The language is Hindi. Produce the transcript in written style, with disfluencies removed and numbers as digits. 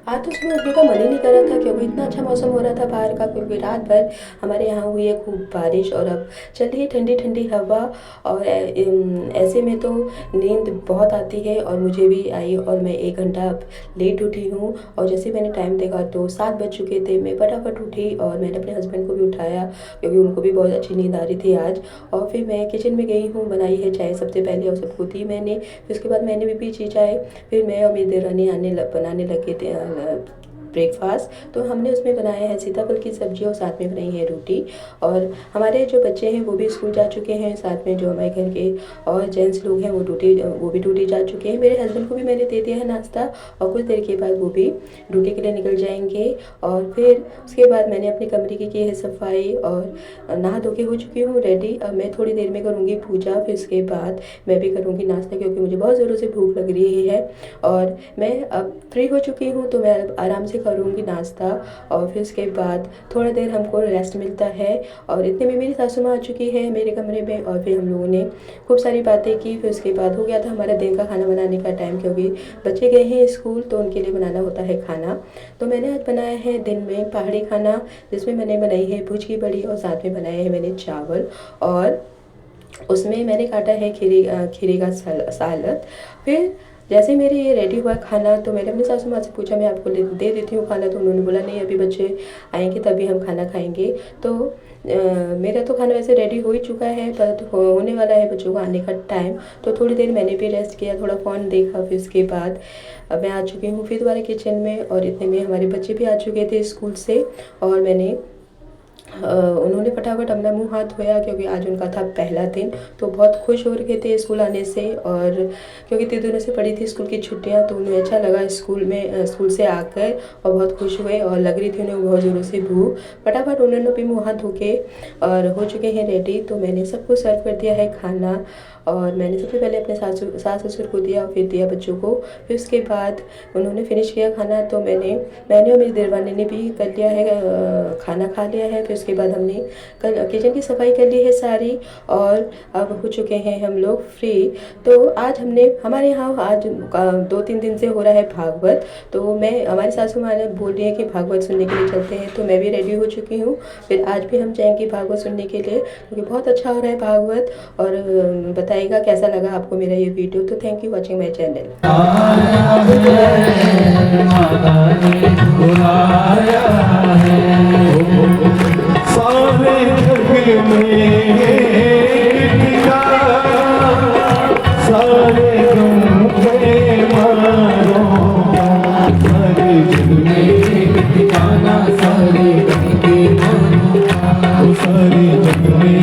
आज तो सुबह उठने का मन ही नहीं कर रहा था क्योंकि इतना अच्छा मौसम हो रहा था बाहर का, क्योंकि रात भर हमारे यहाँ हुई है खूब बारिश और अब चल रही है ठंडी ठंडी हवा। और ऐसे में तो नींद बहुत आती है और मुझे भी आई, और मैं 1 घंटा लेट उठी हूँ। और जैसे मैंने टाइम देखा तो 7 बज चुके थे। मैं फटाफट उठी और मैंने अपने हस्बैंड को भी उठाया क्योंकि उनको भी बहुत अच्छी नींद आ रही थी आज। और फिर मैं किचन में गई हूँ, बनाई है चाय सबसे पहले और सबको दी मैंने। फिर उसके बाद मैंने भी पी चाय। फिर मैं और मेरी देरानी बनाने लगे थे ब्रेकफास्ट। तो हमने उसमें बनाया है सीताफल की सब्जी और साथ में बनाई है रोटी। और हमारे जो बच्चे हैं वो भी स्कूल जा चुके हैं, साथ में जो हमारे घर के और जेंट्स लोग हैं वो भी ड्यूटी जा चुके हैं। मेरे हस्बैंड को भी मैंने दे दिया है नाश्ता और कुछ देर के बाद वो भी ड्यूटी के लिए निकल जाएंगे। और फिर उसके बाद मैंने अपने कमरे की है सफाई और नहा धो के हो चुकी हूँ रेडी। अब मैं थोड़ी देर में करूँगी पूजा, फिर उसके बाद मैं भी करूँगी नाश्ता क्योंकि मुझे बहुत ज़ोरों से भूख लग रही है। और मैं अब फ्री हो चुकी हूँ तो मैं अब आराम से करूँगी नाश्ता और फिर उसके बाद थोड़ा देर हमको रेस्ट मिलता है। और इतने में मेरी सासू माँ आ चुकी है मेरे कमरे में और फिर हम लोगों ने खूब सारी बातें की। फिर उसके बाद हो गया था हमारा दिन का खाना बनाने का टाइम, क्योंकि बच्चे गए हैं स्कूल तो उनके लिए बनाना होता है खाना। तो मैंने आज बनाया है दिन में पहाड़ी खाना, जिसमें मैंने बनाई है भुज की बड़ी और साथ में बनाया है मैंने चावल। और उसमें मैंने काटा है खीरे का सालत। फिर जैसे मेरे ये रेडी हुआ खाना तो मैंने अपनी सासू माँ से पूछा मैं आपको दे देती हूँ खाना, तो उन्होंने बोला नहीं अभी बच्चे आएंगे तभी हम खाना खाएंगे। तो मेरा तो खाना वैसे रेडी हो ही चुका है, पर होने वाला है बच्चों को आने का टाइम। तो थोड़ी देर मैंने भी रेस्ट किया, थोड़ा फ़ोन देखा। फिर उसके बाद मैं आ चुकी हूँ फिर दोबारा किचन में और इतने में हमारे बच्चे भी आ चुके थे स्कूल से। और उन्होंने फटाफट अपना मुंह हाथ धोया क्योंकि आज उनका था पहला दिन। तो बहुत खुश हो रहे थे स्कूल आने से, और क्योंकि 3 दिनों से पड़ी थी स्कूल की छुट्टियां तो उन्हें अच्छा लगा स्कूल से आकर और बहुत खुश हुए। और लग रही थी उन्हें बहुत ज़ोरों से भूख। फटाफट उन्होंने भी मुँह हाथ धो के और हो चुके हैं रेडी। तो मैंने सबको सर्व कर दिया है खाना और मैंने सबसे पहले अपने सास ससुर को दिया और फिर दिया बच्चों को। फिर उसके बाद उन्होंने फिनिश किया खाना तो मैंने और मेरी देरवानी ने भी कर लिया है, खाना खा लिया है। फिर उसके बाद हमने कल किचन की सफाई कर ली है सारी और अब हो चुके हैं हम लोग फ्री। तो आज हमारे यहाँ आज 2-3 दिन से हो रहा है भागवत। तो हमारी सासू माँ ने बोल रही है कि भागवत सुनने के लिए चलते हैं, तो मैं भी रेडी हो चुकी हूँ। फिर आज भी हम जाएंगे भागवत सुनने के लिए क्योंकि बहुत अच्छा हो रहा है भागवत। और बताइएगा कैसा लगा आपको मेरा ये वीडियो। तो thank you watching my channel. सारे जग में